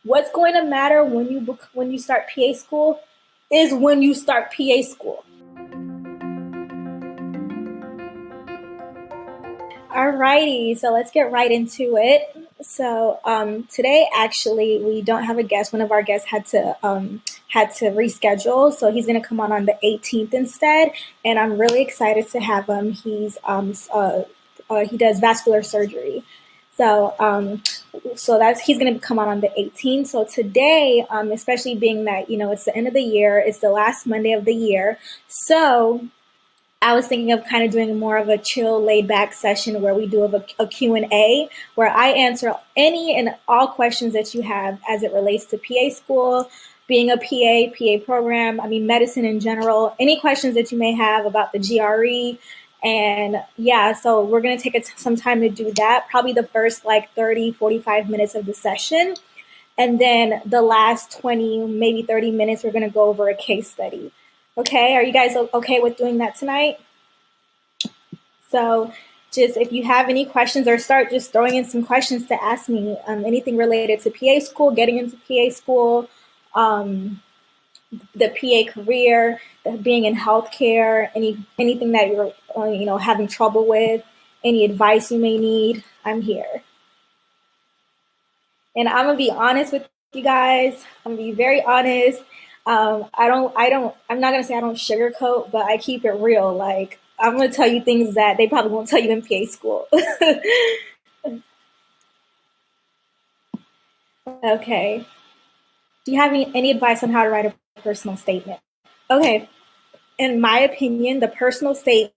What's going to matter when you start PA school is when you start PA school. Alrighty, so let's get right into it. So today, actually, we don't have a guest. One of our guests had to reschedule, so he's going to come on the 18th instead. And I'm really excited to have him. He does vascular surgery, so he's going to come on the 18th. So today, especially being that it's the end of the year, it's the last Monday of the year, so I was thinking of kind of doing more of a chill, laid-back session where we do a Q&A, where I answer any and all questions that you have as it relates to PA school, being a PA program, medicine in general, any questions that you may have about the GRE. And yeah, so we're going to take some time to do that, probably the first 30, 45 minutes of the session. And then the last 20, maybe 30 minutes, we're going to go over a case study. Okay, are you guys okay with doing that tonight? So just if you have any questions, or start just throwing in some questions to ask me, anything related to PA school, getting into PA school, the PA career, being in healthcare, anything that you're having trouble with, any advice you may need, I'm here. And I'm gonna be honest with you guys. I'm gonna be very honest. I'm not gonna say I don't sugarcoat, but I keep it real. Like, I'm gonna tell you things that they probably won't tell you in PA school. Okay. Do you have any advice on how to write a personal statement? Okay. In my opinion, the personal statement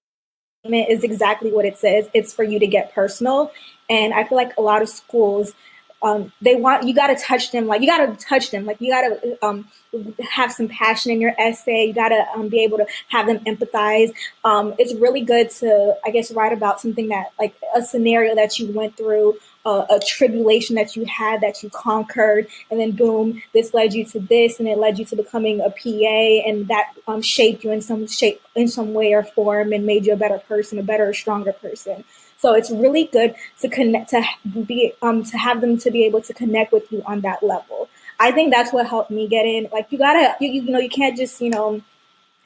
is exactly what it says. It's for you to get personal. And I feel like a lot of schools, you got to touch them. You got to have some passion in your essay. You got to be able to have them empathize. It's really good to, I guess, write about something that, like a scenario that you went through, a tribulation that you had, that you conquered, and then boom, this led you to this, and it led you to becoming a PA, and that shaped you in some way or form, and made you a better person, a better, stronger person. So it's really good to connect, to have them to be able to connect with you on that level. I think that's what helped me get in. Like, you can't just,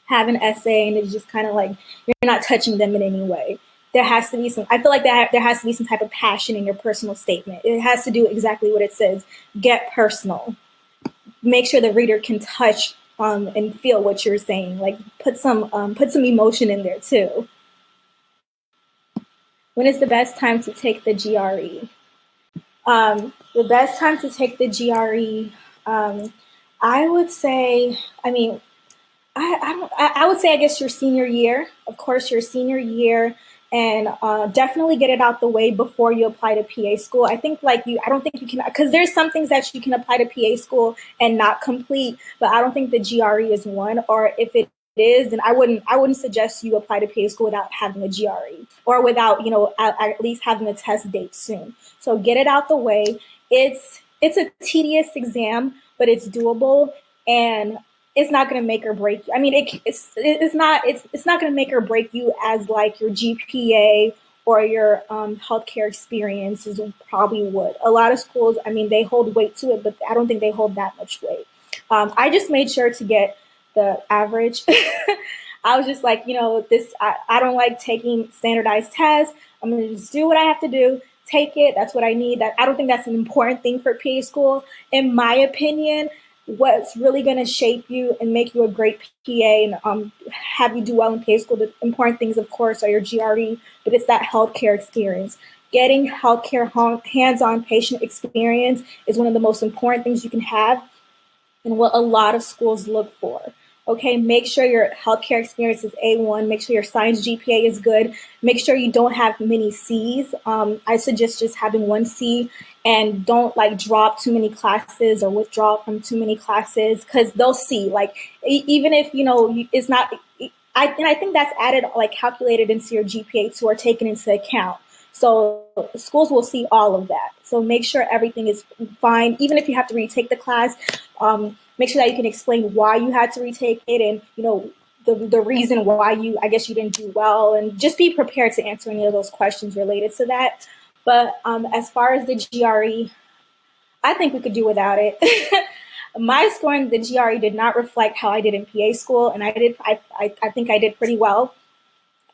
have an essay and it's just kind of like, you're not touching them in any way. There has to be I feel like there has to be some type of passion in your personal statement. It has to do exactly what it says. Get personal. Make sure the reader can touch and feel what you're saying. Like, put some emotion in there too. When is the best time to take the GRE? The best time to take the GRE, I would say, I would say, I guess, your senior year. Of course, your senior year, and definitely get it out the way before you apply to PA school. I think I don't think you can, because there's some things that you can apply to PA school and not complete, but I don't think the GRE is one. Or if it is, then I wouldn't suggest you apply to PA school without having a GRE, or without, at least having a test date soon. So get it out the way. It's a tedious exam, but it's doable, and it's not going to make or break you. It's not going to make or break you as like your GPA or your healthcare experiences probably would. A lot of schools, they hold weight to it, but I don't think they hold that much weight. I just made sure to get the average. I was just like, I don't like taking standardized tests. I'm going to just do what I have to do. Take it. That's what I need. I don't think that's an important thing for PA school. In my opinion, what's really going to shape you and make you a great PA and have you do well in PA school, the important things, of course, are your GRE, but it's that healthcare experience. Getting healthcare hands-on patient experience is one of the most important things you can have, and what a lot of schools look for. Okay, make sure your healthcare experience is A1. Make sure your science GPA is good. Make sure you don't have many C's. I suggest just having one C, and don't drop too many classes or withdraw from too many classes, because they'll see. Even if it's not. I think that's added, calculated into your GPA too, or taken into account. So schools will see all of that. So make sure everything is fine. Even if you have to retake the class, make sure that you can explain why you had to retake it, and the reason why you didn't do well, and just be prepared to answer any of those questions related to that. But as far as the GRE, I think we could do without it. My score in the GRE did not reflect how I did in PA school, and I think I did pretty well.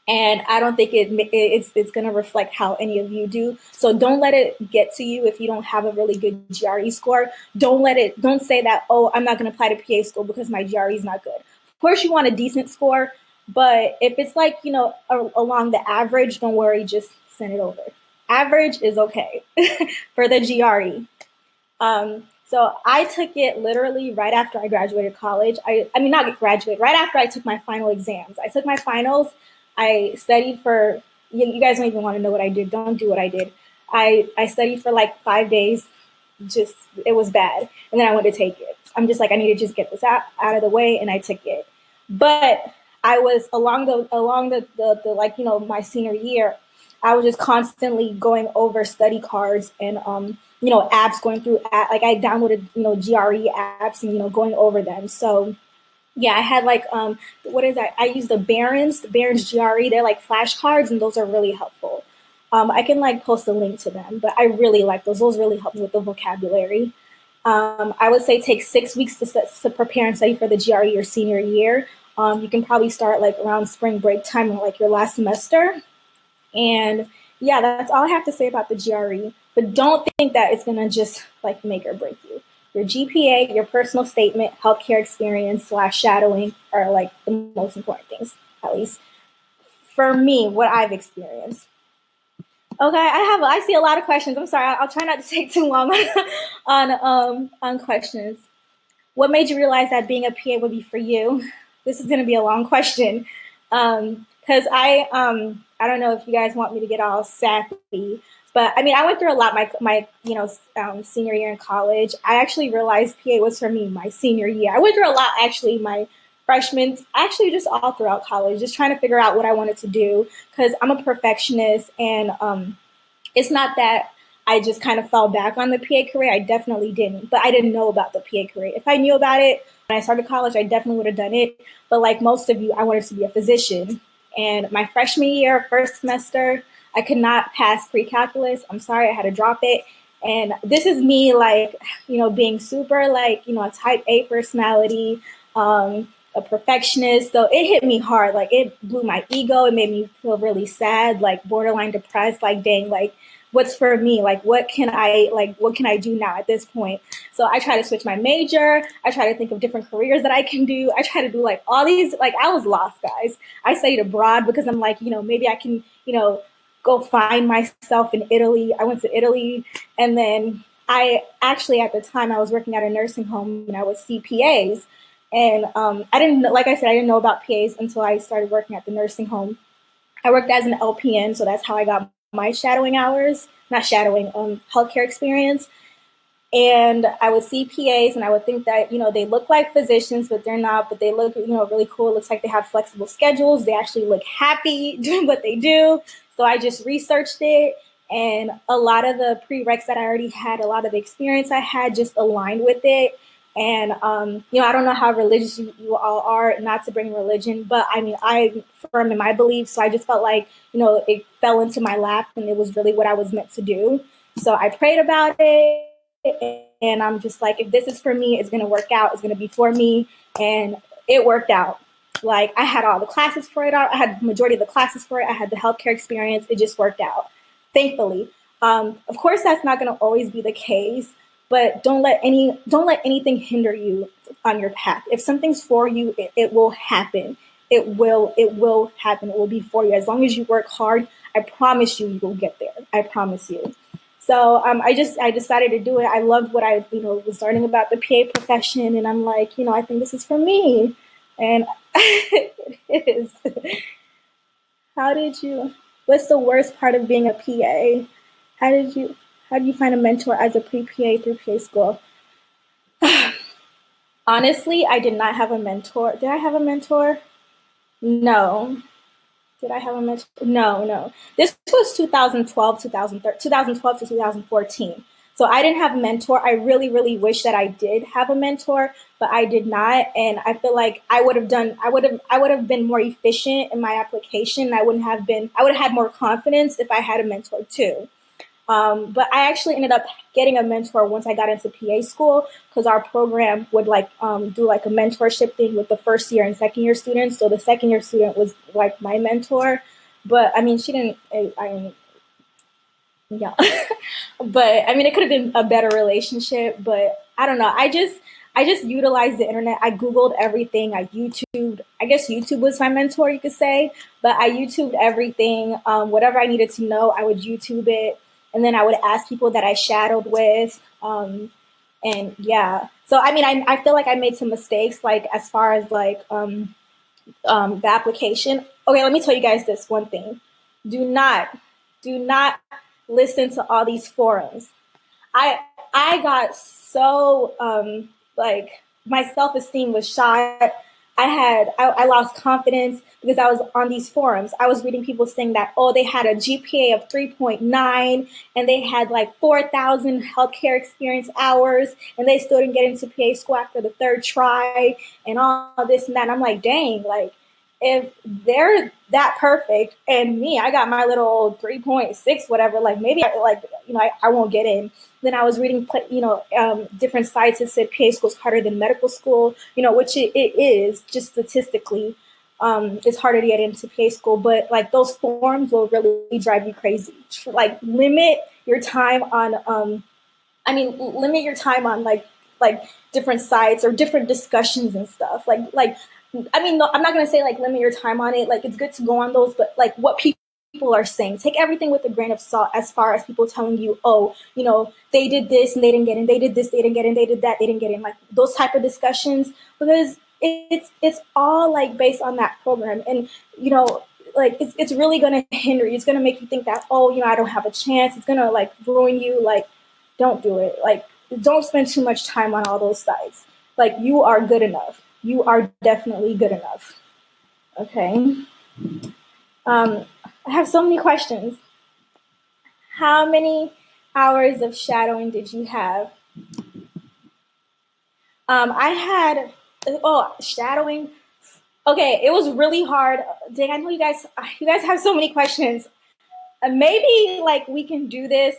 And I don't think it's going to reflect how any of you do. So don't let it get to you if you don't have a really good GRE score. Don't say that, oh, I'm not going to apply to PA school because my GRE is not good. Of course, you want a decent score, but if it's like, along the average, don't worry, just send it over. Average is okay for the GRE. So I took it literally right after I graduated college. I mean, not graduate, right after I took my final exams. I took my finals. I studied for, you guys don't even want to know what I did. Don't do what I did. I studied for like 5 days. Just, it was bad. And then I went to take it. I'm just like, I need to just get this out of the way. And I took it. But I was along the like, my senior year, I was just constantly going over study cards and, apps, going through, like I downloaded, GRE apps and, going over them. So yeah, I had like, what is that? I use the Barron's GRE. They're like flashcards, and those are really helpful. I can like post a link to them, but I really like those. Those really help me with the vocabulary. I would say take 6 weeks to prepare and study for the GRE your senior year. You can probably start like around spring break time, like your last semester. And yeah, that's all I have to say about the GRE. But don't think that it's gonna just like make or break you. Your GPA, your personal statement, healthcare experience / shadowing are like the most important things, at least for me, what I've experienced. Okay, I see a lot of questions. I'm sorry, I'll try not to take too long on questions. What made you realize that being a PA would be for you? This is going to be a long question, because I don't know if you guys want me to get all sappy. But I mean, I went through a lot my senior year in college. I actually realized PA was for me my senior year. I went through a lot actually my freshman, actually just all throughout college, just trying to figure out what I wanted to do because I'm a perfectionist, and it's not that I just kind of fell back on the PA career. I definitely didn't, but I didn't know about the PA career. If I knew about it when I started college, I definitely would have done it. But like most of you, I wanted to be a physician. And my freshman year, first semester, I could not pass pre-calculus. I'm sorry, I had to drop it. And this is me like, being super like, a type A personality, a perfectionist. So it hit me hard. Like it blew my ego. It made me feel really sad, like borderline depressed, like dang, like what's for me? Like what can I do now at this point? So I try to switch my major. I try to think of different careers that I can do. I try to do like all these, like I was lost, guys. I studied abroad because I'm like, maybe I can, go find myself in Italy. I went to Italy, and then I actually, at the time I was working at a nursing home and I would see PAs. And I didn't, like I said, I didn't know about PAs until I started working at the nursing home. I worked as an LPN, so that's how I got my shadowing hours, not shadowing, healthcare experience. And I would see PAs and I would think that, they look like physicians, but they're not, but they look, really cool. It looks like they have flexible schedules. They actually look happy doing what they do. So I just researched it, and a lot of the prereqs that I already had, a lot of the experience I had just aligned with it. And, I don't know how religious you all are, not to bring religion, but I mean, I'm firm in my beliefs. So I just felt like, it fell into my lap and it was really what I was meant to do. So I prayed about it, and I'm just like, if this is for me, it's going to work out. It's going to be for me. And it worked out. Like I had all the classes for it. I had the majority of the classes for it. I had the healthcare experience. It just worked out, thankfully. Of course, that's not going to always be the case. But don't let anything hinder you on your path. If something's for you, it will happen. It will happen. It will be for you. As long as you work hard, I promise you will get there. I promise you. So I decided to do it. I loved what I was learning about the PA profession, and I'm like, I think this is for me, and it is. What's the worst part of being a PA? How did you find a mentor as a pre-PA through PA school? Honestly, I did not have a mentor. Did I have a mentor? No. Did I have a mentor? No. This was 2012 to 2014. So I didn't have a mentor. I really, really wish that I did have a mentor, but I did not. And I feel like I would have been more efficient in my application. I would have had more confidence if I had a mentor too. But I actually ended up getting a mentor once I got into PA school, because our program would do like a mentorship thing with the first year and second year students. So the second year student was like my mentor, but I mean, she didn't, yeah. But I mean, it could have been a better relationship, but I don't know. I just utilized the internet. I Googled everything. I YouTubed. I guess YouTube was my mentor, you could say, but I YouTubed everything. Whatever I needed to know, I would YouTube it. And then I would ask people that I shadowed with. And yeah, so I mean, I feel like I made some mistakes, like as far as the application. Okay, let me tell you guys this one thing. Do not listen to all these forums. I got so like my self-esteem was shot. I lost confidence because I was on these forums. I was reading people saying that, oh, they had a GPA of 3.9 and they had like 4,000 healthcare experience hours and they still didn't get into PA school after the third try and all this and that. And I'm like, dang, like if they're that perfect and me, I got my little 3.6, whatever, like maybe I won't get in. Then I was reading, different sites that said PA school is harder than medical school, which it is just statistically. It's harder to get into PA school, but like those forums will really drive you crazy. Like limit your time on, limit your time on like different sites or different discussions and stuff. No, I'm not going to say like limit your time on it. Like it's good to go on those, but like what people are saying, take everything with a grain of salt as far as people telling you, oh, they did this and they didn't get in. They did this, they didn't get in. They did that, they didn't get in. Like those type of discussions, because it's all like based on that program. And, like it's really going to hinder you. It's going to make you think that, oh, I don't have a chance. It's going to like ruin you. Like, don't do it. Like, don't spend too much time on all those sites. Like you are good enough. You are definitely good enough. Okay. I have so many questions. How many hours of shadowing did you have? I had, shadowing. Okay, it was really hard. Dang, I know you guys have so many questions. Maybe like we can do this.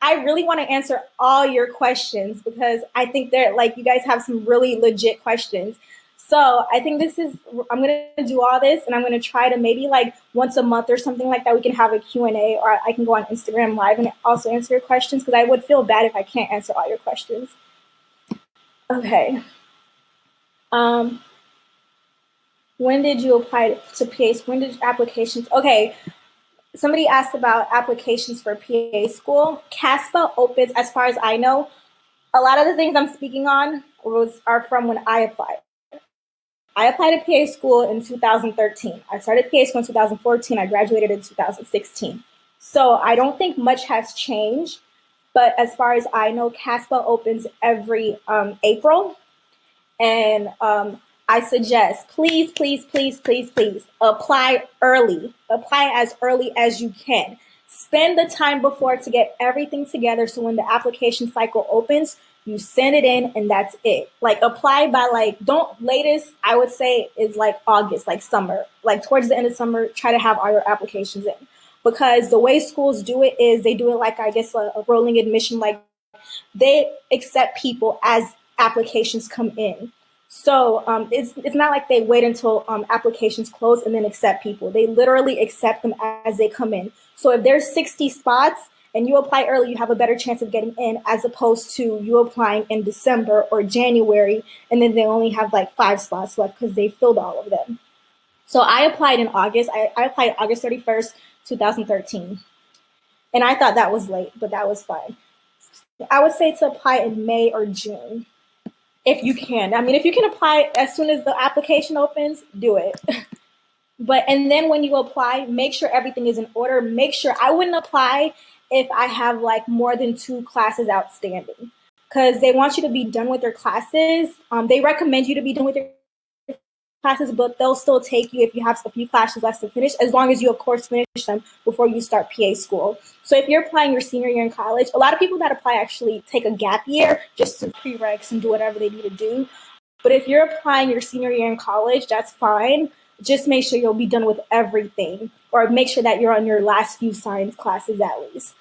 I really want to answer all your questions because I think that like you guys have some really legit questions. So I think I'm going to do all this and I'm going to try to maybe like once a month or something like that, we can have a Q&A, or I can go on Instagram Live and also answer your questions, because I would feel bad if I can't answer all your questions. Okay. When did you apply to PA? When did applications? Okay. Somebody asked about applications for PA school. CASPA opens, as far as I know, a lot of the things I'm speaking on are from when I applied. I applied to PA school in 2013. I started PA school in 2014. I graduated in 2016. So I don't think much has changed. But as far as I know, CASPA opens every April. And I suggest, please apply early. Apply as early as you can. Spend the time before to get everything together, so when the application cycle opens, you send it in and that's it. Like apply by latest, I would say, is like August, like summer. Like towards the end of summer, try to have all your applications in. Because the way schools do it is they do it like, I guess, a rolling admission. Like they accept people as applications come in. So it's not like they wait until applications close and then accept people. They literally accept them as they come in. So if there's 60 spots and you apply early, you have a better chance of getting in, as opposed to you applying in December or January and then they only have like 5 spots left because they filled all of them. So I applied in August. I applied August 31st, 2013. And I thought that was late, but that was fine. I would say to apply in May or June. If you can. I mean, if you can apply as soon as the application opens, do it. And then when you apply, make sure everything is in order. Make sure, I wouldn't apply if I have like more than 2 classes outstanding, because they want you to be done with your classes. They recommend you to be done with your classes, but they'll still take you if you have a few classes left to finish, as long as you, of course, finish them before you start PA school. So if you're applying your senior year in college, a lot of people that apply actually take a gap year just to prereqs and do whatever they need to do. But if you're applying your senior year in college, that's fine. Just make sure you'll be done with everything, or make sure that you're on your last few science classes at least.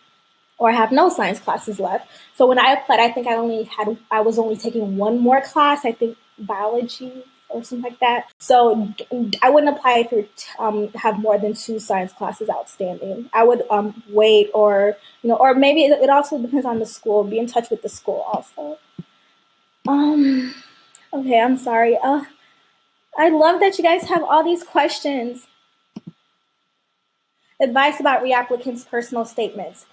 or I have no science classes left. So when I applied, I think I was only taking one more class, I think biology or something like that. So I wouldn't apply if you have more than 2 science classes outstanding. I would wait, or or maybe it also depends on the school. Be in touch with the school also. Okay, I'm sorry. I love that you guys have all these questions. Advice about reapplicants' personal statements.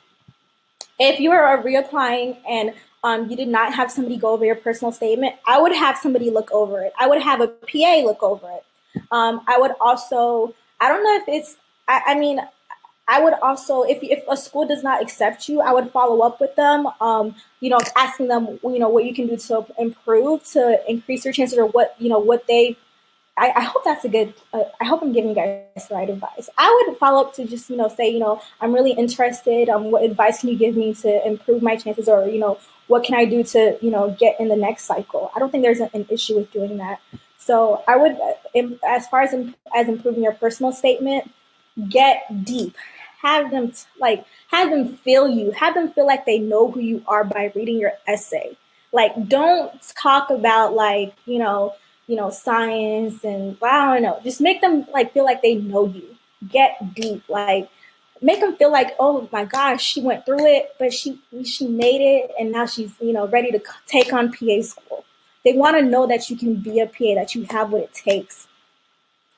If you are reapplying and you did not have somebody go over your personal statement, I would have somebody look over it. I would have a PA look over it. I would also, I don't know if it's, I mean, I would also, if a school does not accept you, I would follow up with them, asking them, what you can do to improve, to increase your chances, or what they, I hope that's a good, I hope I'm giving you guys the right advice. I would follow up to just, say, I'm really interested. What advice can you give me to improve my chances, or, what can I do to, get in the next cycle? I don't think there's an issue with doing that. So I would, as far as improving your personal statement, get deep. Have them feel you. Have them feel like they know who you are by reading your essay. Like, don't talk about science and I don't know. Just make them feel like they know you. Get deep. Make them feel like, oh my gosh, she went through it, but she made it, and now she's ready to take on PA school. They want to know that you can be a PA, that you have what it takes.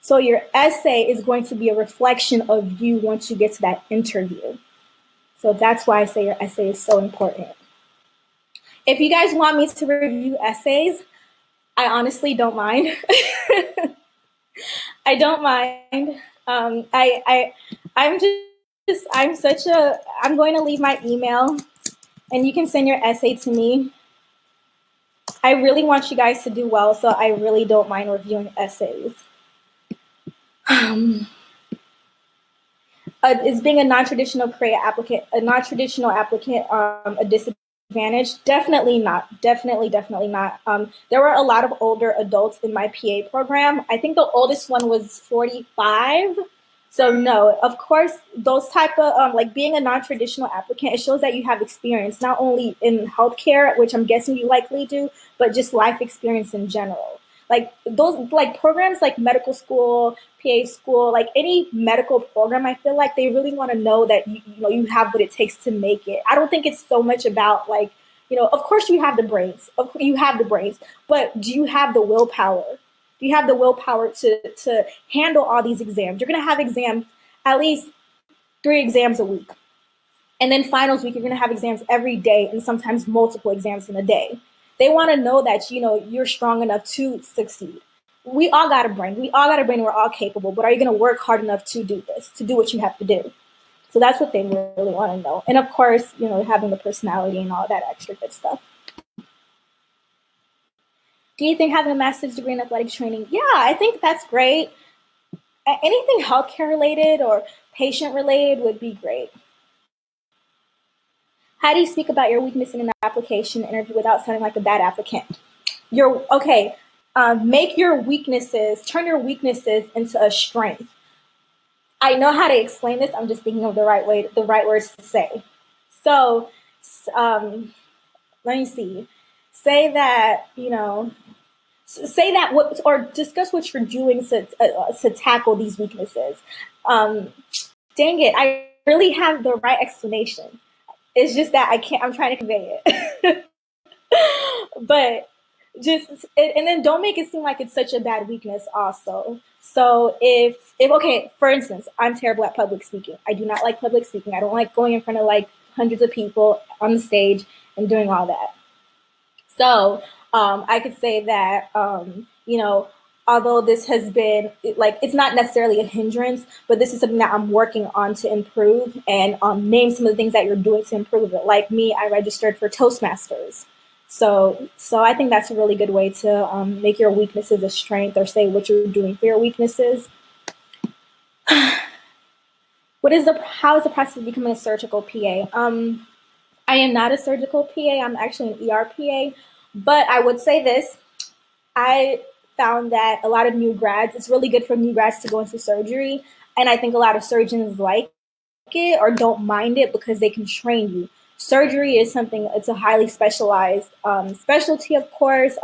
So your essay is going to be a reflection of you once you get to that interview. So that's why I say your essay is so important. If you guys want me to review essays, I honestly don't mind. I don't mind. I'm going to leave my email, and you can send your essay to me. I really want you guys to do well, so I really don't mind reviewing essays. Is being a non-traditional applicant a disadvantage? Definitely not. Definitely not. There were a lot of older adults in my PA program. I think the oldest one was 45. So no, of course, those type of being a non-traditional applicant, it shows that you have experience not only in healthcare, which I'm guessing you likely do, but just life experience in general. Those programs like medical school, PA school, any medical program, I feel like they really want to know that you have what it takes to make it. I don't think it's so much about of course you have the brains, but do you have the willpower? Do you have the willpower to handle all these exams? You're going to have exams, at least 3 exams a week. And then finals week, you're going to have exams every day, and sometimes multiple exams in a day. They want to know that, you're strong enough to succeed. We all got a brain. We're all capable. But are you going to work hard enough to do this, to do what you have to do? So that's what they really want to know. And of course, having the personality and all that extra good stuff. Do you think having a master's degree in athletic training? Yeah, I think that's great. Anything healthcare related or patient related would be great. How do you speak about your weakness in an application interview without sounding like a bad applicant? Make your weaknesses, turn your weaknesses into a strength. I know how to explain this. I'm just thinking of the right words to say. So, let me see. Say that, or discuss what you're doing to tackle these weaknesses. Dang it, I really have the right explanation. It's just that I'm trying to convey it. But and then don't make it seem like it's such a bad weakness also. So okay, for instance, I'm terrible at public speaking. I do not like public speaking. I don't like going in front of hundreds of people on the stage and doing all that. So I could say that, although this has been it's not necessarily a hindrance, but this is something that I'm working on to improve, and name some of the things that you're doing to improve it. Like me, I registered for Toastmasters. So I think that's a really good way to make your weaknesses a strength, or say what you're doing for your weaknesses. How is the process of becoming a surgical PA? I am not a surgical PA. I'm actually an ER PA. But I would say this. I found that a lot of new grads, it's really good for new grads to go into surgery. And I think a lot of surgeons like it or don't mind it because they can train you. Surgery is something, it's a highly specialized specialty, of course.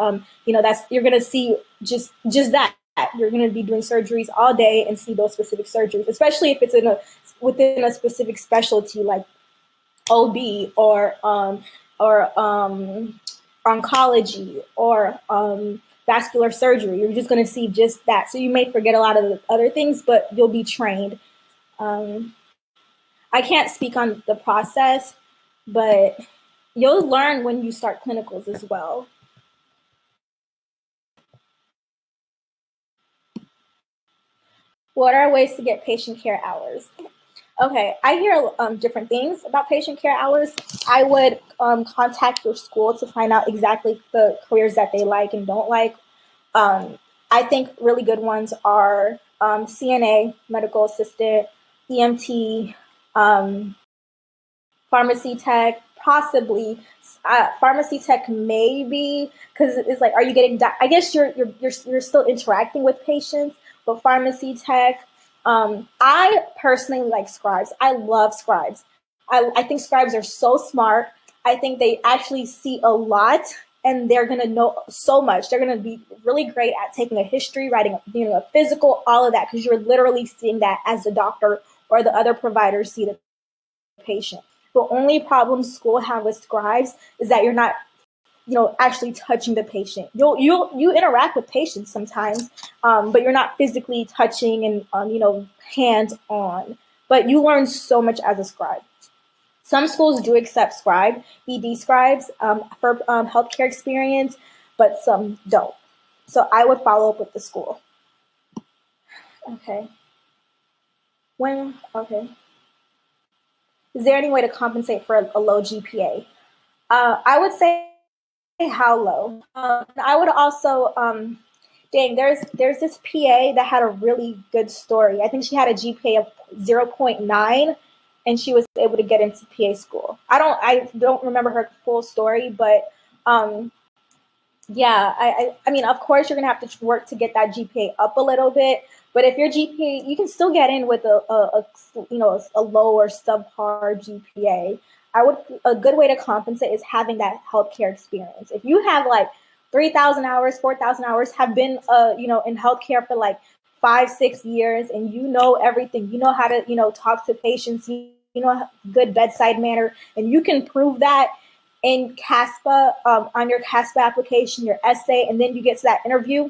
You're going to see just that. You're going to be doing surgeries all day and see those specific surgeries, especially if it's within a specific specialty like OB or oncology or vascular surgery. You're just going to see just that. So you may forget a lot of the other things, but you'll be trained. I can't speak on the process, but you'll learn when you start clinicals as well. What are ways to get patient care hours? Okay, I hear different things about patient care hours. I would contact your school to find out exactly the careers that they like and don't like. I think really good ones are CNA, medical assistant, EMT, pharmacy tech, possibly pharmacy tech, maybe, because it's like, are you getting? I guess you're still interacting with patients, but pharmacy tech. I personally like scribes. I love scribes. I think scribes are so smart. I think they actually see a lot, and they're gonna know so much. They're gonna be really great at taking a history, writing a physical, all of that, because you're literally seeing that as the doctor or the other providers see the patient. The only problem school have with scribes is that you're not, actually touching the patient. You interact with patients sometimes, but you're not physically touching and hands on. But you learn so much as a scribe. Some schools do accept ED scribes for healthcare experience, but some don't. So I would follow up with the school. Okay. Okay. Is there any way to compensate for a low GPA? I would say how low. I would also, there's this PA that had a really good story. I think she had a GPA of 0.9, and she was able to get into PA school. I don't remember her full story, but yeah, I mean, of course, you're gonna have to work to get that GPA up a little bit. But if your GPA, you can still get in with a low or subpar GPA. A good way to compensate is having that healthcare experience. If you have like 3,000 hours, 4,000 hours, have been in healthcare for like 5-6 years, and you know everything, you know how to talk to patients, you know good bedside manner, and you can prove that in CASPA, on your CASPA application, your essay, and then you get to that interview,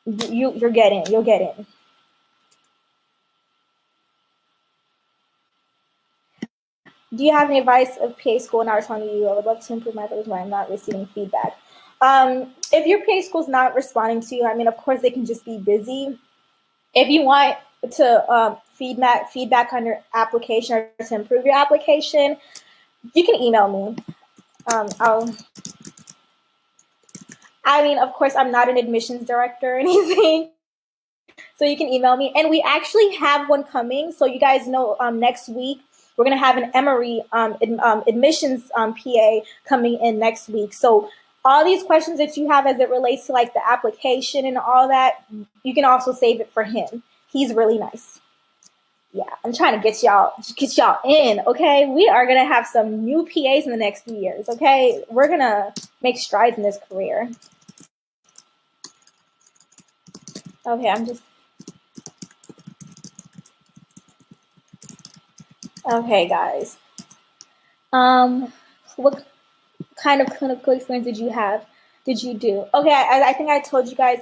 you'll get in. Do you have any advice of PA school not responding to you? I would love to improve my ability when I'm not receiving feedback. If your PA school is not responding to you, I mean, of course, they can just be busy. If you want to feedback on your application or to improve your application, you can email me. Of course, I'm not an admissions director or anything, so you can email me. And we actually have one coming, so you guys know next week, we're going to have an Emory admissions PA coming in next week. So all these questions that you have as it relates to like the application and all that, you can also save it for him. He's really nice. Yeah, I'm trying to get y'all in, okay? We are going to have some new PAs in the next few years, okay? We're going to make strides in this career. Okay, okay, guys. What kind of clinical experience did you do? Okay, I think I told you guys,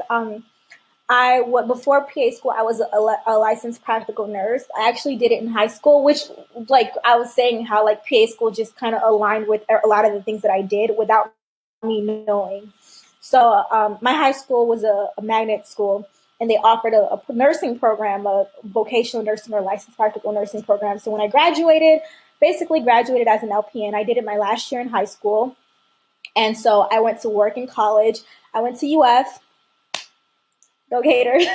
before PA school, I was a licensed practical nurse. I actually did it in high school, which, like I was saying, how like PA school just kind of aligned with a lot of the things that I did without me knowing. So my high school was a magnet school, and they offered a nursing program, a vocational nursing or licensed practical nursing program. So when I basically graduated as an LPN. I did it my last year in high school. And so I went to work in college. I went to UF. Go Gators.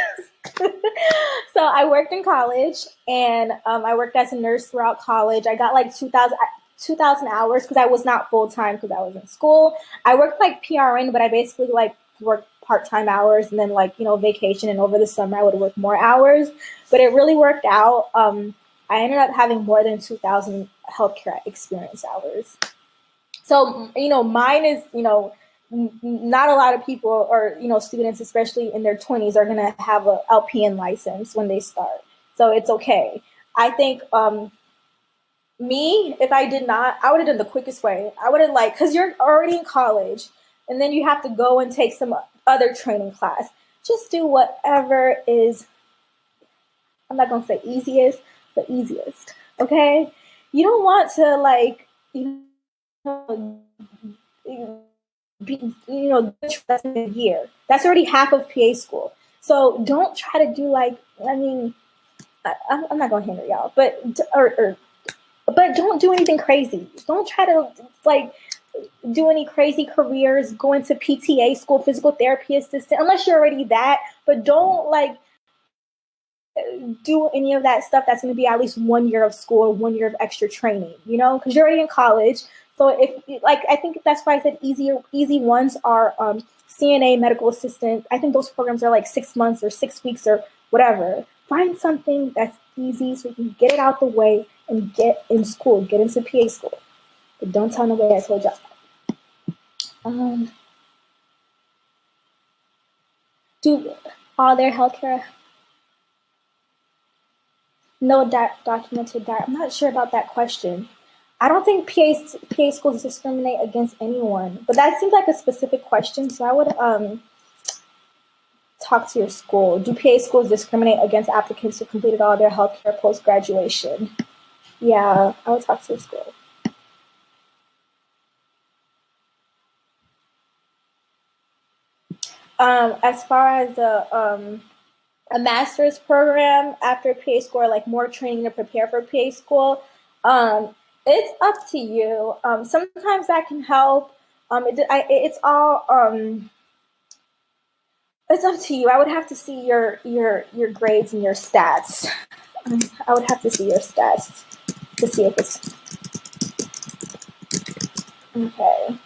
So I worked in college, and I worked as a nurse throughout college. I got like 2,000 hours because I was not full-time because I was in school. I worked like PRN, but I basically like worked part-time hours, and then like, vacation, and over the summer I would work more hours, but it really worked out. I ended up having more than 2,000 healthcare experience hours. So, mine is, not a lot of people or, students, especially in their 20s, are going to have a LPN license when they start. So it's okay. I think me, if I did not, I would have done the quickest way. I would have because you're already in college and then you have to go and take some other training class. Just do whatever is, I'm not going to say easiest, but easiest. Okay. You don't want to that's in a year. That's already half of PA school. So don't try to do I'm not going to hinder y'all, but don't do anything crazy. Don't try to do any crazy careers, go into PTA school, physical therapy assistant, unless you're already that. But don't do any of that stuff that's going to be at least 1 year of school, 1 year of extra training, because you're already in college. So if I think that's why I said easy ones are CNA, medical assistant. I think those programs are 6 months or 6 weeks or whatever. Find something that's easy so you can get it out the way and get in school, get into PA school. But don't tell nobody I told y'all. Do all their healthcare no documented diet? I'm not sure about that question. I don't think PA schools discriminate against anyone, but that seems like a specific question. So I would talk to your school. Do PA schools discriminate against applicants who completed all their healthcare post-graduation? Yeah, I would talk to your school. As far as a master's program after PA school, or more training to prepare for PA school, it's up to you. Sometimes that can help. It's all it's up to you. I would have to see your grades and your stats. I would have to see your stats to see if it's okay.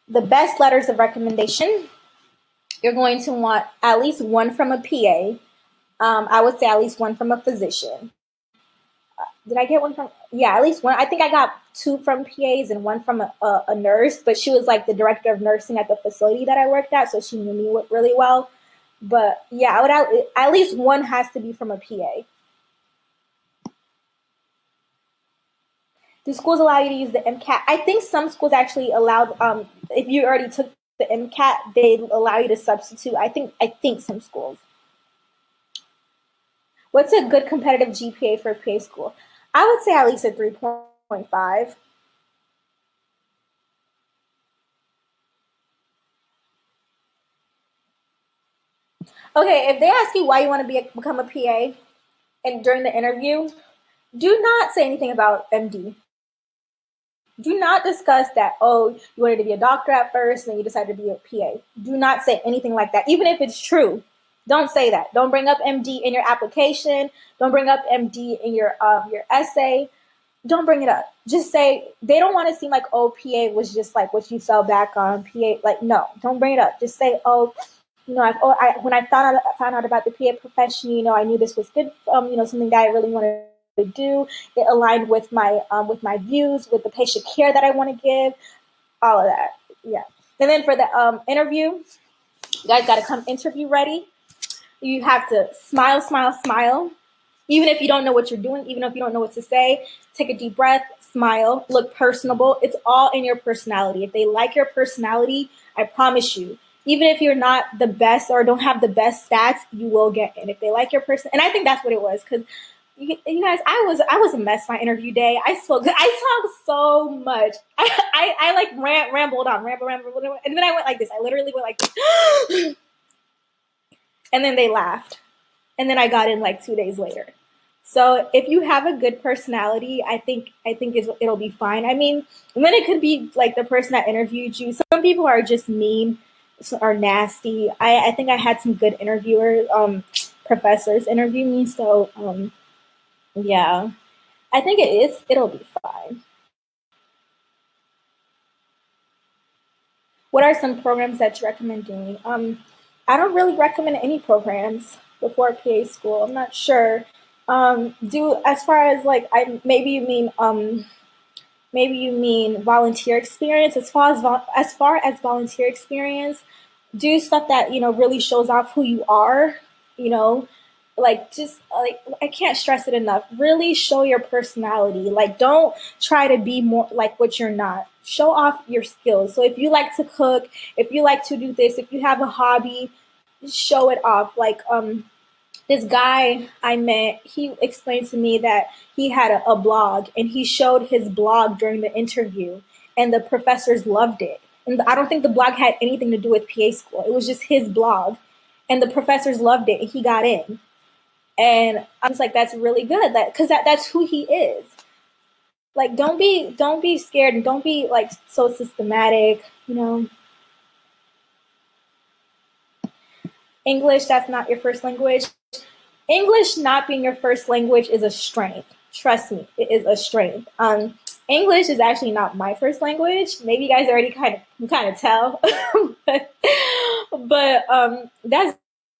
The best letters of recommendation, you're going to want at least one from a PA. I would say at least one from a physician. Did I get one from? Yeah, at least one. I think I got 2 from PAs and 1 from a nurse, but she was the director of nursing at the facility that I worked at, so she knew me really well. But yeah, I would at least one has to be from a PA. Do schools allow you to use the MCAT? I think some schools actually allow, if you already took the MCAT, they allow you to substitute. I think some schools. What's a good competitive GPA for PA school? I would say at least a 3.5. Okay, if they ask you why you want to become a PA, and during the interview, do not say anything about MD. Do not discuss that, oh, you wanted to be a doctor at first, and then you decided to be a PA. Do not say anything like that, even if it's true. Don't say that. Don't bring up MD in your application. Don't bring up MD in your essay. Don't bring it up. Just say, they don't want to seem like, oh, PA was just what you fell back on. PA, no, don't bring it up. Just say, oh, when I found out about the PA profession, I knew this was good, something that I really wanted to do. It aligned with my views, with the patient care that I want to give, all of that. Yeah. And then for the interview, you guys got to come interview ready. You have to smile, smile, smile. Even if you don't know what you're doing, even if you don't know what to say, take a deep breath, smile, look personable. It's all in your personality. If they like your personality, I promise you, even if you're not the best or don't have the best stats, you will get in. If they like your person, and I think that's what it was, because you guys, I was a mess my interview day. I talked so much. I rambled on, and then I went like this. I literally went like this. And then they laughed. And then I got in 2 days later. So if you have a good personality, I think it'll be fine. I mean, and then it could be the person that interviewed you. Some people are just mean, are nasty. I think I had some good interviewers, professors interview me. So yeah, I think it'll be fine. What are some programs that you recommend doing? I don't really recommend any programs before PA school. I'm not sure. Do as far as like maybe you mean volunteer experience. As far as volunteer experience, do stuff that really shows off who you are. You know, like just like I can't stress it enough. Really show your personality. Like don't try to be more like what you're not. Show off your skills. So if you like to cook, if you like to do this, if you have a hobby, show it off. Like this guy I met, he explained to me that he had a blog and he showed his blog during the interview and the professors loved it. And I don't think the blog had anything to do with PA school. It was just his blog and the professors loved it and he got in. And I was like, that's really good because that's who he is. Like, don't be scared and don't be like so systematic, English, that's not your first language. English not being your first language is a strength. Trust me, it is a strength. English is actually not my first language. Maybe you guys already kind of tell, but that's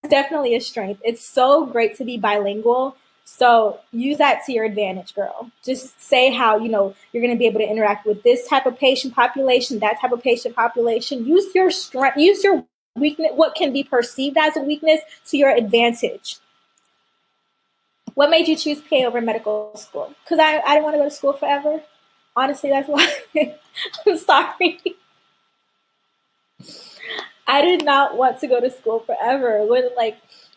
definitely a strength. It's so great to be bilingual. So use that to your advantage, girl. Just say how you're going to be able to interact with this type of patient population, that type of patient population. Use your strength. Use your weakness. What can be perceived as a weakness to your advantage. What made you choose PA over medical school? Because I didn't want to go to school forever. Honestly, that's why. I'm sorry. I did not want to go to school forever.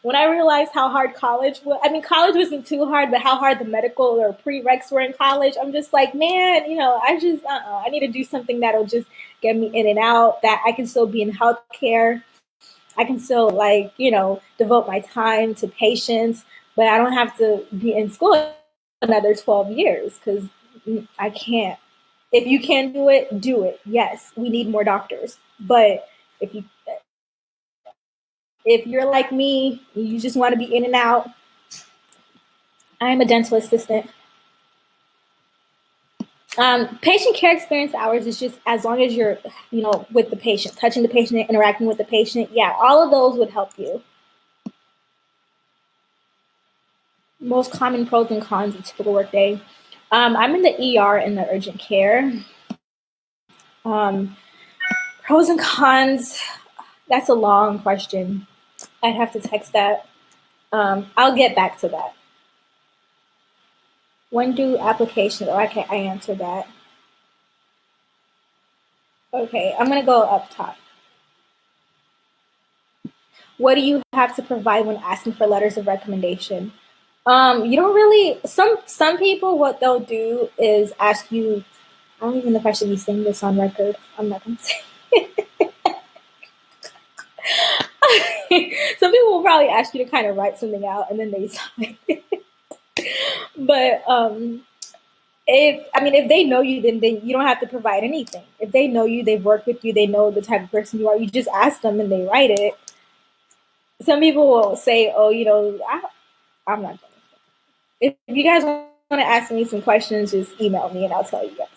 When I realized how hard college was, I mean, college wasn't too hard, but how hard the medical or prereqs were in college, I'm just like, man, I need to do something that'll just get me in and out, that I can still be in healthcare. I can still devote my time to patients, but I don't have to be in school another 12 years because I can't. If you can do it, do it. Yes, we need more doctors. But if you're like me, you just want to be in and out, I'm a dental assistant. Patient care experience hours is just as long as you're, with the patient, touching the patient, interacting with the patient. Yeah, all of those would help you. Most common pros and cons of a typical workday. I'm in the ER in the urgent care. Pros and cons, that's a long question. I'd have to text that. I'll get back to that. When do applications, okay, I answered that. Okay, I'm gonna go up top. What do you have to provide when asking for letters of recommendation? You don't really, some people, what they'll do is ask you, I don't even know if I should be saying this on record. I'm not gonna say Some people will probably ask you to kind of write something out and then they sign. But if they know you, then you don't have to provide anything. If they know you, they've worked with you, they know the type of person you are, you just ask them and they write it. Some people will say, oh, I'm not going to. If you guys want to ask me some questions, just email me and I'll tell you guys.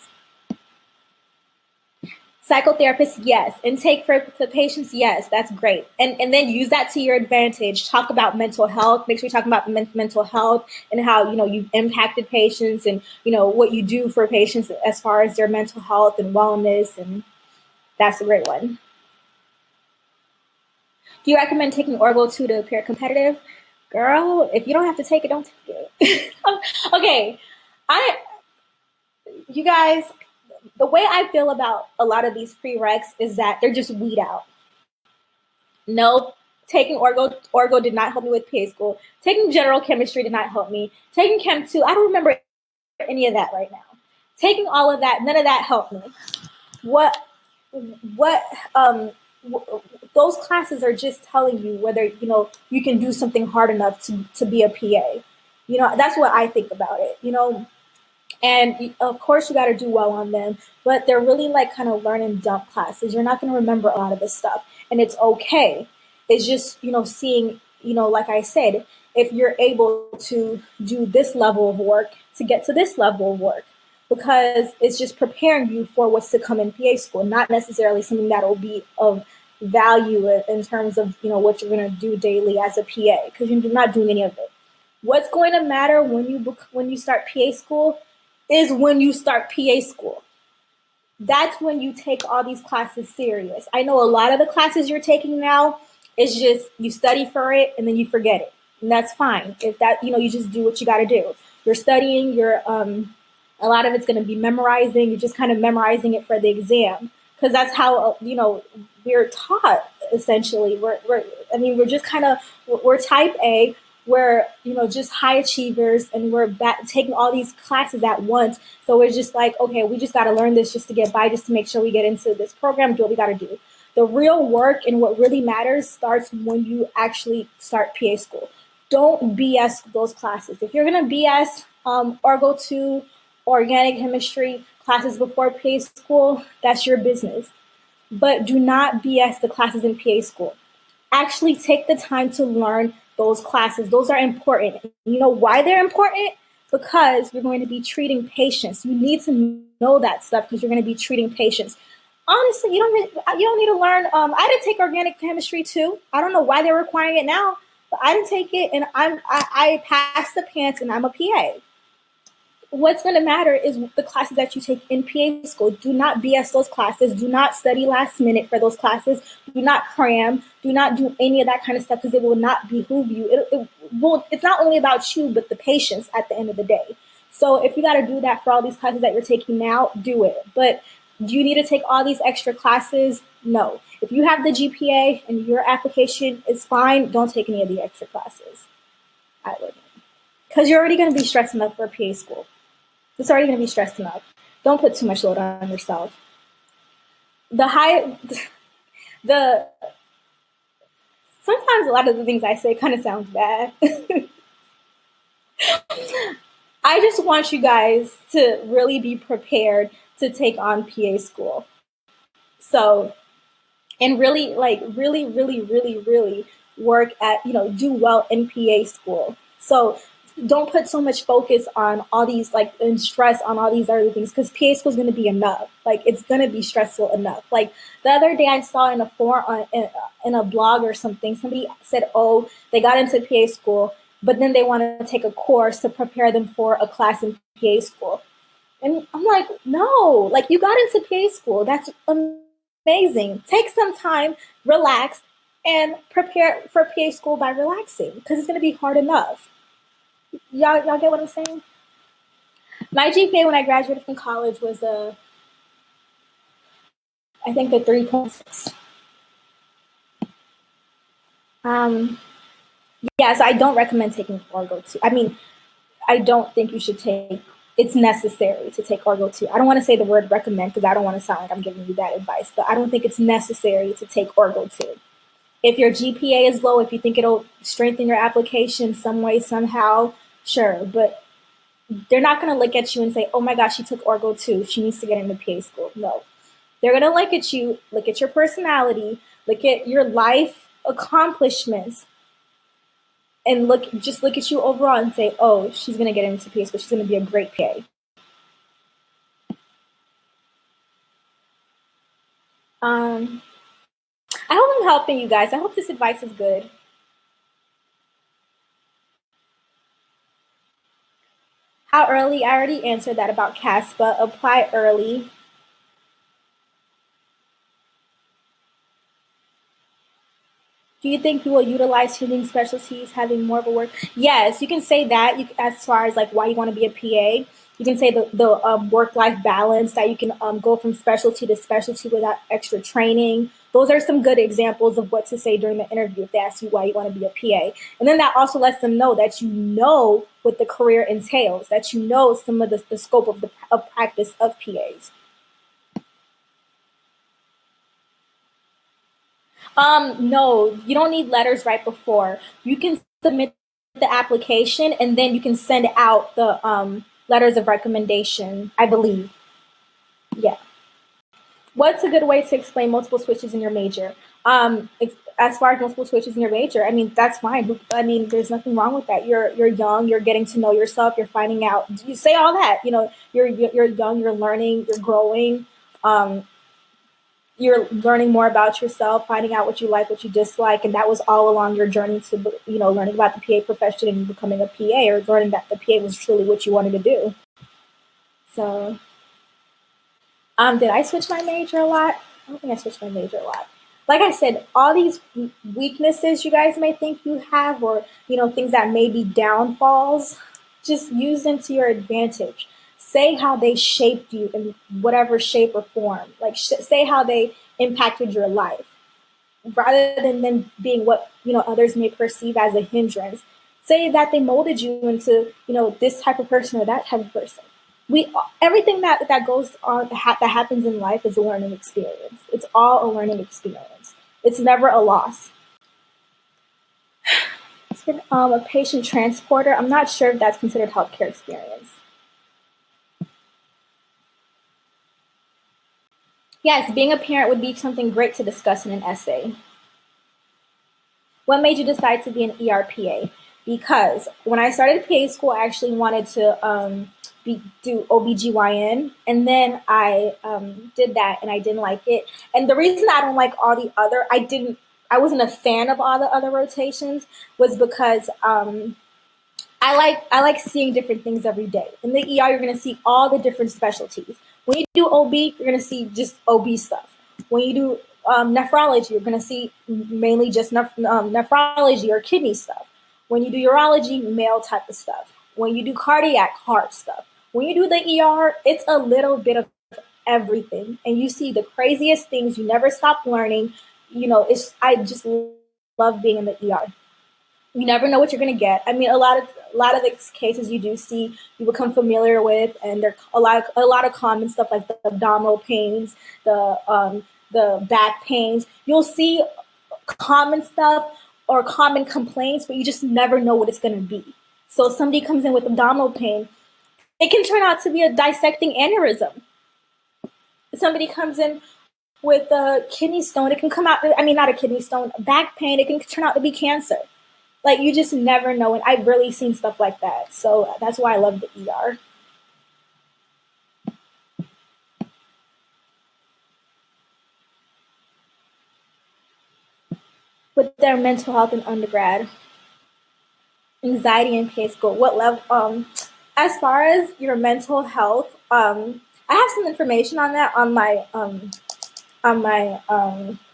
Psychotherapist, yes. Intake for the patients, yes. That's great. And then use that to your advantage. Talk about mental health. Make sure you're talking about mental health and how, you've impacted patients and, what you do for patients as far as their mental health and wellness. And that's a great one. Do you recommend taking Orgo 2 to appear competitive? Girl, if you don't have to take it, don't take it. Okay. You guys, the way I feel about a lot of these prereqs is that they're just weed out. No, taking Orgo did not help me with PA school. Taking general chemistry did not help me. Taking Chem 2, I don't remember any of that right now. Taking all of that, none of that helped me. Those classes are just telling you whether, you can do something hard enough to be a PA. That's what I think about it, And of course you got to do well on them, but they're really like kind of learn and dump classes. You're not going to remember a lot of this stuff and it's okay. It's just, seeing, like I said, if you're able to do this level of work to get to this level of work, because it's just preparing you for what's to come in PA school, not necessarily something that will be of value in terms of, what you're going to do daily as a PA, because you're not doing any of it. What's going to matter when you start PA school is when you start PA school. That's when you take all these classes serious. I know a lot of the classes you're taking now is just you study for it and then you forget it. And that's fine. If that, you just do what you got to do. You're studying, a lot of it's going to be memorizing. You're just kind of memorizing it for the exam because that's how, we're taught essentially. We're just kind of, we're type A. We're, just high achievers and we're taking all these classes at once. So we're just like, okay, we just got to learn this just to get by, just to make sure we get into this program, do what we got to do. The real work and what really matters starts when you actually start PA school. Don't BS those classes. If you're going to BS Orgo 2, organic chemistry classes before PA school, that's your business. But do not BS the classes in PA school. Actually take the time to learn those classes. Those are important. You know why they're important? Because you're going to be treating patients. You need to know that stuff because you're going to be treating patients. Honestly, you don't need to learn. I didn't take organic chemistry too. I don't know why they're requiring it now, but I didn't take it, and I passed the pants, and I'm a PA. What's going to matter is the classes that you take in PA school. Do not BS those classes. Do not study last minute for those classes. Do not cram. Do not do any of that kind of stuff because it will not behoove you. It's not only about you, but the patients at the end of the day. So if you got to do that for all these classes that you're taking now, do it. But do you need to take all these extra classes? No. If you have the GPA and your application is fine, don't take any of the extra classes. I wouldn't. Because you're already going to be stressed enough for PA school. It's already going to be stressed enough. Don't put too much load on yourself. Sometimes a lot of the things I say kind of sounds bad. I just want you guys to really be prepared to take on PA school. So, and really work at, do well in PA school. So don't put so much focus on all these, and stress on all these other things, because PA school is going to be enough. It's going to be stressful enough. The other day I saw in a forum, in a blog or something, somebody said, oh, they got into PA school, but then they want to take a course to prepare them for a class in PA school. And I'm like, no, you got into PA school. That's amazing. Take some time, relax, and prepare for PA school by relaxing, because it's going to be hard enough. Y'all get what I'm saying? My GPA when I graduated from college was I think a 3.6. So I don't recommend taking Orgo 2. I don't think you should take. It's necessary to take Orgo 2. I don't want to say the word recommend because I don't want to sound like I'm giving you that advice, but I don't think it's necessary to take Orgo 2. If your GPA is low, if you think it'll strengthen your application some way, somehow, sure. But they're not going to look at you and say, oh my gosh, she took Orgo 2. She needs to get into PA school. No. They're going to look at you, look at your personality, look at your life accomplishments, and look at you overall and say, oh, she's going to get into PA school. She's going to be a great PA. I hope I'm helping you guys. I hope this advice is good. How early? I already answered that about CASPA. Apply early. Do you think you will utilize changing specialties, having more of a work? Yes, you can say that. As far as why you want to be a PA, you can say the work-life balance, that you can go from specialty to specialty without extra training. Those are some good examples of what to say during the interview if they ask you why you want to be a PA. And then that also lets them know that you know what the career entails, that you know some of the scope of practice of PAs. No, you don't need letters right before. You can submit the application and then you can send out the letters of recommendation, I believe. Yeah. What's a good way to explain multiple switches in your major? As far as multiple switches in your major, that's fine. There's nothing wrong with that. You're young, you're getting to know yourself, you're finding out. You say all that, you're young, you're learning, you're growing. you're learning more about yourself, finding out what you like, what you dislike, and that was all along your journey to, learning about the PA profession and becoming a PA, or learning that the PA was truly what you wanted to do. So, did I switch my major a lot? I don't think I switched my major a lot. Like I said, all these weaknesses you guys may think you have, or, things that may be downfalls, just use them to your advantage. Say how they shaped you in whatever shape or form. Like, say how they impacted your life, rather than them being what, others may perceive as a hindrance. Say that they molded you into, this type of person or that type of person. Everything that goes on, that happens in life is a learning experience. It's all a learning experience. It's never a loss. It's been a patient transporter. I'm not sure if that's considered healthcare experience. Yes, being a parent would be something great to discuss in an essay. What made you decide to be an ERPA? Because when I started PA school, I actually wanted to do OBGYN, and then I did that and I didn't like it. And the reason I don't like all the other, I wasn't a fan of all the other rotations, was because I like seeing different things every day. In the ER, you're going to see all the different specialties. When you do OB, you're going to see just OB stuff. When you do nephrology, you're going to see mainly just nephrology or kidney stuff. When you do urology, male type of stuff. When you do cardiac, heart stuff. When you do the ER, it's a little bit of everything. And you see the craziest things. You never stop learning. I just love being in the ER. You never know what you're going to get. I mean, a lot of the cases you do see, you become familiar with, and there are a lot of common stuff like the abdominal pains, the back pains. You'll see common stuff or common complaints, but you just never know what it's going to be. So if somebody comes in with abdominal pain, it can turn out to be a dissecting aneurysm. If somebody comes in with a kidney stone, it can come out, not a kidney stone, back pain, it can turn out to be cancer. Like, you just never know. And I've really seen stuff like that. So that's why I love the ER. With their mental health in undergrad, anxiety in PA school, what level? As far as your mental health, I have some information on that on my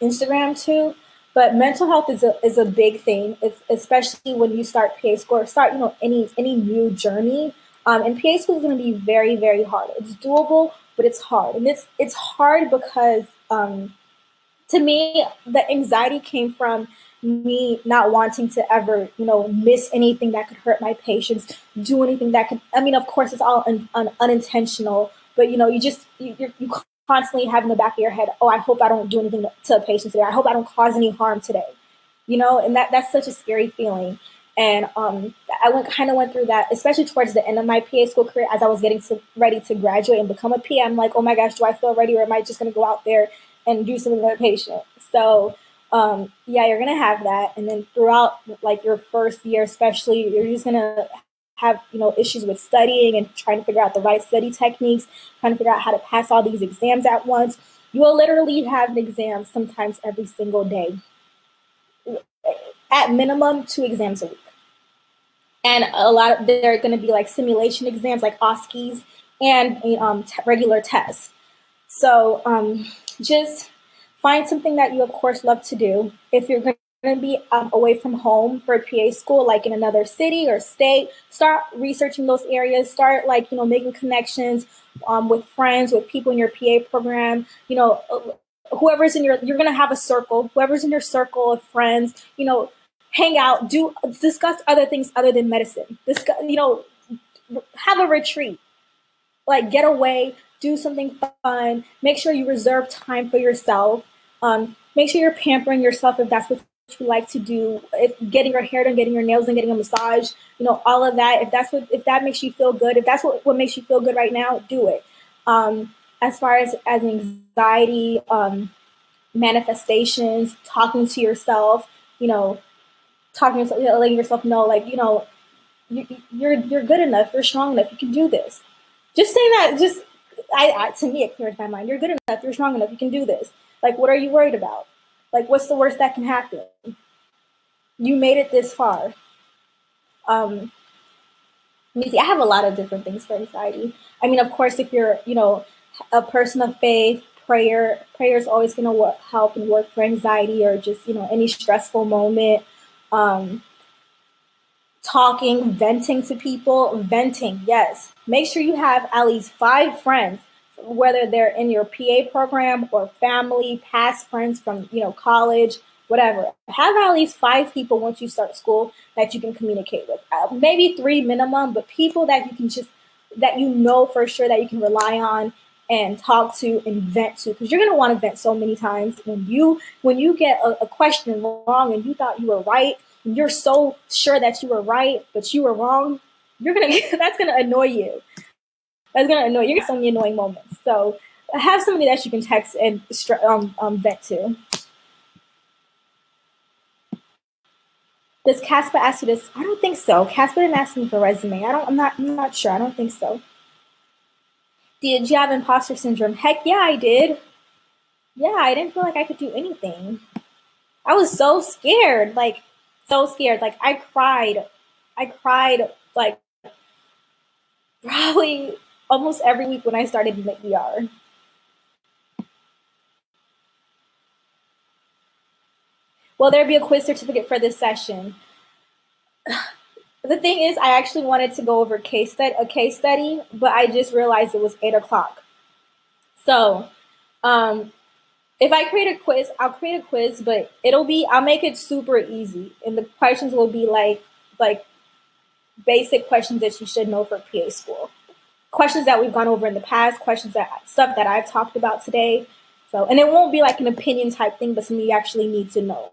Instagram too. But mental health is a big thing, especially when you start PA school or start any new journey. And PA school is going to be very, very hard. It's doable, but it's hard, and it's hard because to me, the anxiety came from me not wanting to ever, miss anything that could hurt my patients, do anything that could, of course, it's all unintentional, but, you constantly have in the back of your head, oh, I hope I don't do anything to a patient today. I hope I don't cause any harm today, and that's such a scary feeling. And I went through that, especially towards the end of my PA school career, as I was getting ready to graduate and become a PA. I'm like, oh my gosh, do I feel ready, or am I just going to go out there and do something with a patient? So you're going to have that. And then throughout like your first year, especially, you're just going to have, issues with studying and trying to figure out the right study techniques, trying to figure out how to pass all these exams at once. You will literally have an exam sometimes every single day. At minimum, 2 exams a week. And there are going to be like simulation exams like OSCEs and regular tests. So just find something that you, of course, love to do. If you're going to be away from home for a PA school, like in another city or state, start researching those areas. Start making connections with friends, with people in your PA program. Whoever's in you're going to have a circle. Whoever's in your circle of friends, hang out, discuss other things other than medicine. Discuss, have a retreat, like get away, do something fun. Make sure you reserve time for yourself. Make sure you're pampering yourself if that's what you like to do. If getting your hair done, getting your nails done, getting a massage, all of that. If that makes you feel good, if that's what makes you feel good right now, do it. As far as anxiety, manifestations, talking to yourself, letting yourself know, like, you're good enough, you're strong enough, you can do this. Just saying that, to me, it clears my mind. You're good enough, you're strong enough, you can do this. Like, what are you worried about? Like, what's the worst that can happen? You made it this far. Let me see. I have a lot of different things for anxiety. I mean, of course, if you're, a person of faith, prayer is always going to help and work for anxiety or just, any stressful moment. Um, Talking, venting to people, venting, yes. Make sure you have at least 5 friends, whether they're in your PA program or family, past friends from, college, whatever. Have at least 5 people once you start school that you can communicate with. Maybe 3 minimum, but people that you can that for sure that you can rely on and talk to and vent to, because you're going to want to vent so many times when you get a question wrong and you thought you were right. You're so sure that you were right, but you were wrong. That's gonna annoy you. That's gonna annoy you. You're gonna have so many annoying moments. So have somebody that you can text and vent to. Does Casper ask you this? I don't think so. Casper didn't ask me for a resume. I'm not sure. I don't think so. Did you have imposter syndrome? Heck yeah, I did. Yeah, I didn't feel like I could do anything. I was so scared. So scared. Like I cried like probably almost every week when I started in the ER. Will there be a quiz certificate for this session? The thing is, I actually wanted to go over a case study, but I just realized it was 8:00. So, if I create a quiz, I'll create a quiz, but I'll make it super easy, and the questions will be like basic questions that you should know for PA school. Questions that we've gone over in the past, stuff that I've talked about today. So, and it won't be like an opinion type thing, but something you actually need to know.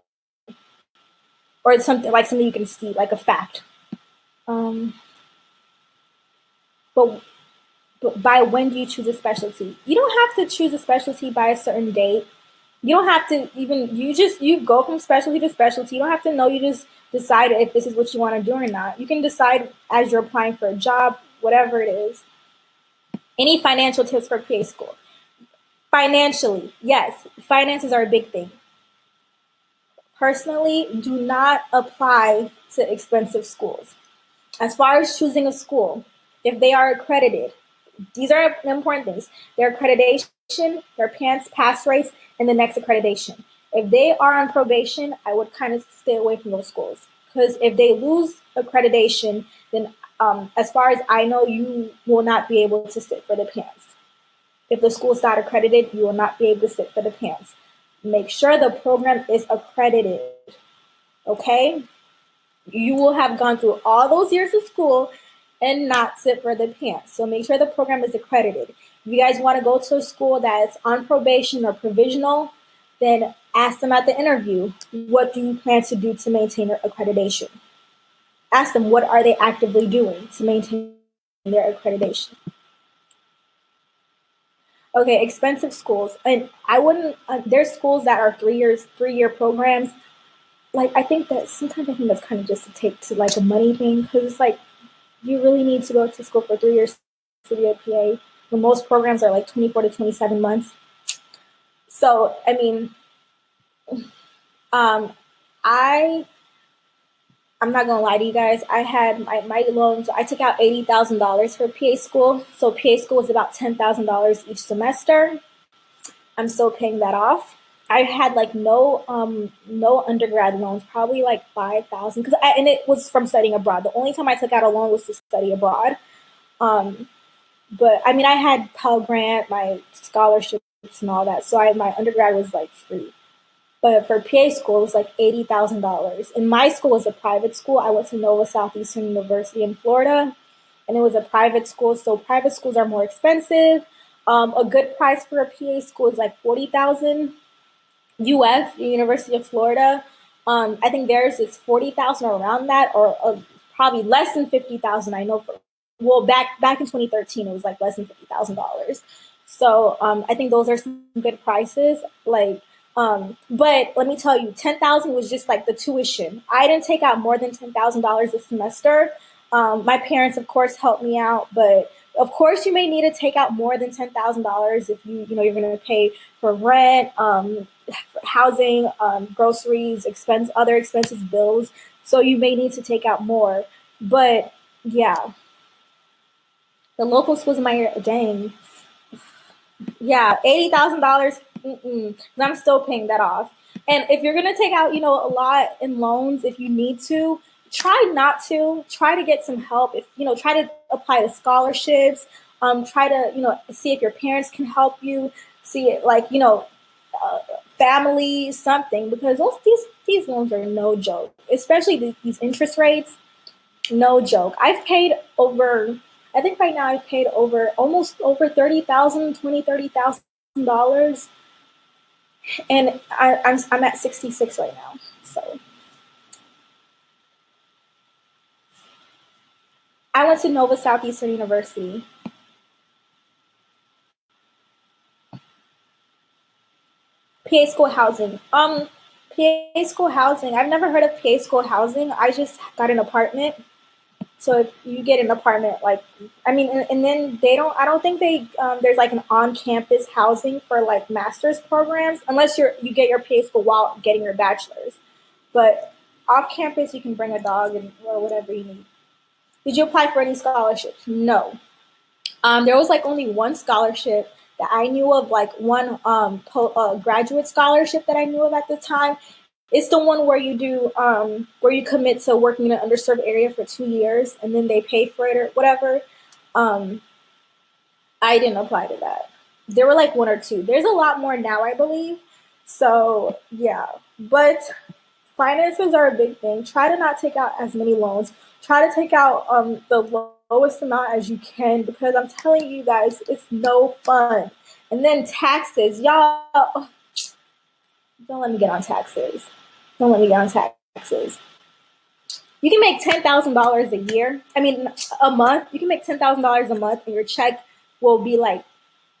Or it's something you can see, like a fact. But by when do you choose a specialty? You don't have to choose a specialty by a certain date. You don't have to you go from specialty to specialty. You don't have to know, you just decide if this is what you want to do or not. You can decide as you're applying for a job, whatever it is. Any financial tips for PA school? Financially, yes, finances are a big thing. Personally, do not apply to expensive schools. As far as choosing a school, if they are accredited, these are important things. Their accreditation, their pass rates, and the next accreditation. If they are on probation, I would kind of stay away from those schools. Because if they lose accreditation, then as far as I know, you will not be able to sit for the PANCE. If the school is not accredited, you will not be able to sit for the PANCE. Make sure the program is accredited, okay? You will have gone through all those years of school and not sit for the PANCE. So make sure the program is accredited. If you guys want to go to a school that's on probation or provisional, then ask them at the interview, what do you plan to do to maintain your accreditation? Ask them, what are they actively doing to maintain their accreditation? Okay, expensive schools. And I wouldn't, there's schools that are 3-year programs. I think that's kind of just a money thing, because it's like, you really need to go to school for 3 years to be a PA, when most programs are 24 to 27 months. So, I mean, I'm not gonna lie to you guys. I had my loans. I took out $80,000 for PA school. So PA school is about $10,000 each semester. I'm still paying that off. I had no undergrad loans, probably $5,000, and it was from studying abroad. The only time I took out a loan was to study abroad. But I mean, I had Pell Grant, my scholarships, and all that. So my undergrad was free. But for PA school, it was $80,000. And my school was a private school. I went to Nova Southeastern University in Florida, and it was a private school. So private schools are more expensive. A good price for a PA school is $40,000. UF, the University of Florida, I think theirs is $40,000 or around that, or probably less than $50,000. I know back in 2013, it was less than $50,000. So I think those are some good prices. But let me tell you, $10,000 was just the tuition. I didn't take out more than $10,000 a semester. My parents, of course, helped me out, but Of course, you may need to take out more than $10,000 if you're going to pay for rent, housing, groceries, other expenses, bills. So you may need to take out more. But yeah, the local schools in my area, dang, yeah, $80,000. I'm still paying that off. And if you're gonna take out, a lot in loans, if you need to, try not to. Try to get some help. If try to apply to scholarships. Try to see if your parents can help you. See it family, something, because these loans are no joke. Especially these interest rates, no joke. I've paid over. I think right now I've paid almost over $30,000, and I'm at 66 right now. So I went to Nova Southeastern University. PA school housing. PA school housing. I've never heard of PA school housing. I just got an apartment. So if you get an apartment, and then I don't think there's like an on-campus housing for like master's programs, unless you get your PA school while getting your bachelor's. But off-campus, you can bring a dog or whatever you need. Did you apply for any scholarships? No. There was like only one scholarship that I knew of, like one graduate scholarship that I knew of at the time. It's the one where you do where you commit to working in an underserved area for 2 years and then they pay for it or whatever. I didn't apply to that. There were like one or two. There's a lot more now, I believe. So yeah, but finances are a big thing. Try to not take out as many loans. Try to take out the lowest amount as you can, because I'm telling you guys, it's no fun. And then taxes, y'all. Don't let me get on taxes. Don't let me get on taxes. You can make $10,000 a year. A month. You can make $10,000 a month, and your check will be like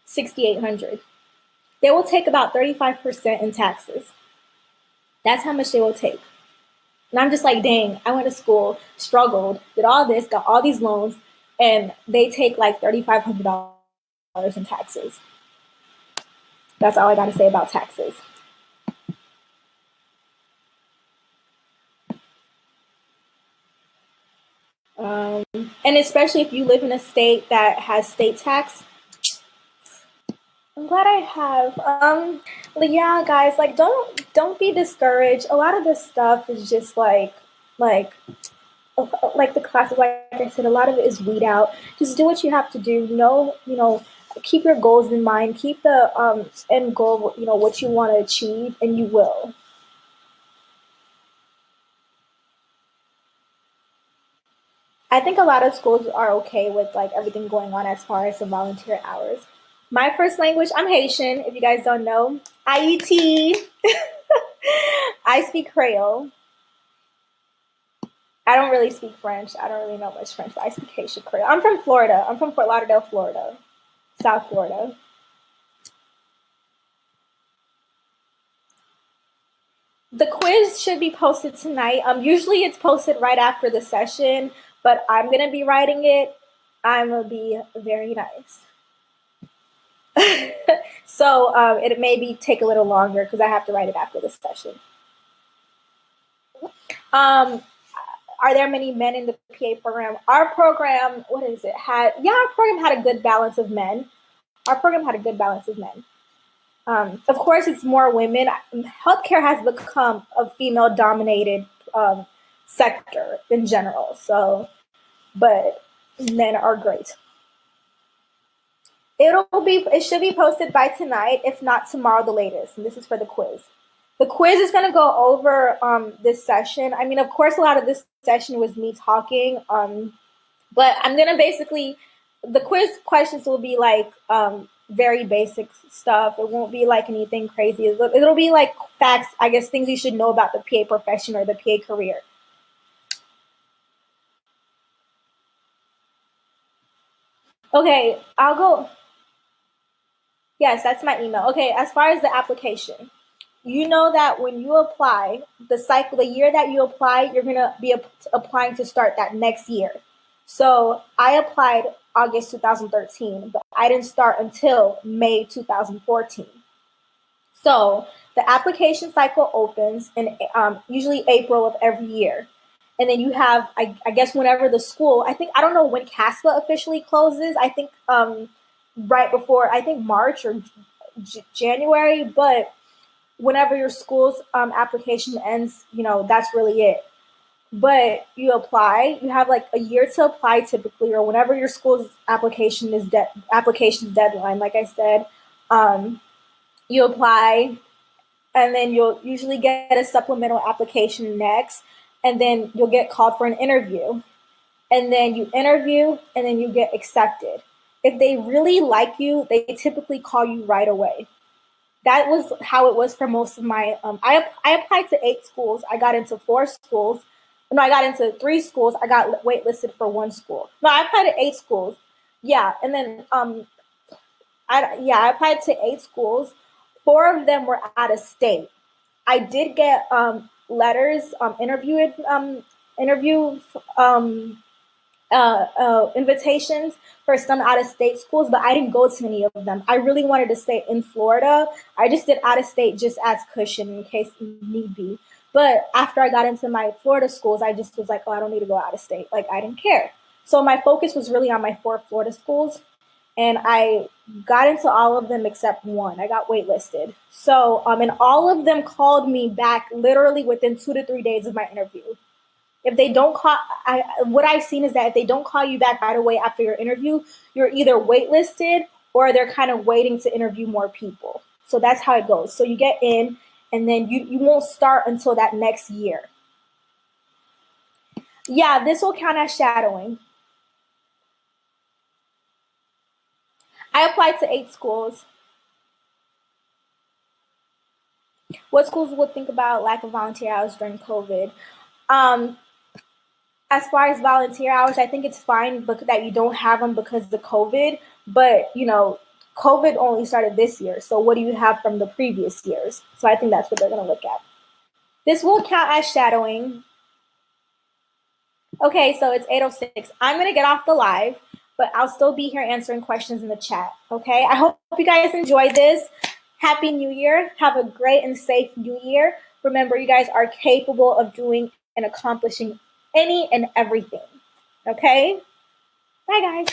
$6,800. They will take about 35% in taxes. That's how much they will take. And I'm just like, dang, I went to school, struggled, did all this, got all these loans, and they take like $3,500 in taxes. That's all I got to say about taxes. And especially if you live in a state that has state tax. I'm glad I have. But yeah, guys, like don't be discouraged. A lot of this stuff is just like the classes, like I said, a lot of it is weed out. Just do what you have to do. Keep your goals in mind. Keep the end goal, what you want to achieve, and you will. I think a lot of schools are okay with like everything going on as far as the volunteer hours. My first language, I'm Haitian, if you guys don't know. IET. I speak Creole. I don't really speak French. I don't really know much French, but I speak Haitian Creole. I'm from Florida. I'm from Fort Lauderdale, Florida. South Florida. The quiz should be posted tonight. Usually it's posted right after the session, but I'm going to be writing it. I'm going to be very nice. So it may take a little longer because I have to write it after the session. Are there many men in the PA program? Our program, our program had a good balance of men. Of course, it's more women. Healthcare has become a female-dominated sector in general. But men are great. It should be posted by tonight, if not tomorrow, the latest. And this is for the quiz. The quiz is going to go over this session. Of course, a lot of this session was me talking, but I'm going to the quiz questions will be like very basic stuff. It won't be like anything crazy. It'll be like facts, I guess, things you should know about the PA profession or the PA career. Okay, I'll go. Yes, that's my email. Okay, as far as the application, you know that when you apply, the year that you apply, you're going to be applying to start that next year. So I applied August 2013, but I didn't start until May 2014. So the application cycle opens in usually April of every year. And then you have, I guess, whenever the school, I don't know when CASPA officially closes. I think right before, I think March or January, but whenever your school's application ends, that's really it. But you apply, you have like a year to apply typically, or whenever your school's application deadline, like I said, you apply, and then you'll usually get a supplemental application next, and then you'll get called for an interview. And then you interview, and then you get accepted. If they really like you, they typically call you right away. That was how it was for most of my, I applied to 8 schools. I got into 4 schools. No, I got into 3 schools. I got waitlisted for 1 school. No, I applied to 8 schools. Yeah. And then, I applied to 8 schools. 4 of them were out of state. I did get letters, invitations for some out of state schools, but I didn't go to any of them. I really wanted to stay in Florida. I just did out of state just as cushion in case need be. But after I got into my Florida schools, I just was like, oh, I don't need to go out of state. Like, I didn't care. So my focus was really on my 4 Florida schools. And I got into all of them except 1. I got waitlisted. So, and all of them called me back literally within 2 to 3 days of my interview. If they don't call, what I've seen is that if they don't call you back right away after your interview, you're either waitlisted or they're kind of waiting to interview more people. So that's how it goes. So you get in, and then you won't start until that next year. Yeah, this will count as shadowing. I applied to 8 schools. What schools would think about lack of volunteer hours during COVID? As far as volunteer hours, I think it's fine that you don't have them because of the COVID, but COVID only started this year. So what do you have from the previous years? So I think that's what they're going to look at. This will count as shadowing. Okay, so it's 8:06. I'm going to get off the live, but I'll still be here answering questions in the chat. Okay, I hope you guys enjoyed this. Happy New Year. Have a great and safe New Year. Remember, you guys are capable of doing and accomplishing any and everything. Okay? Bye, guys.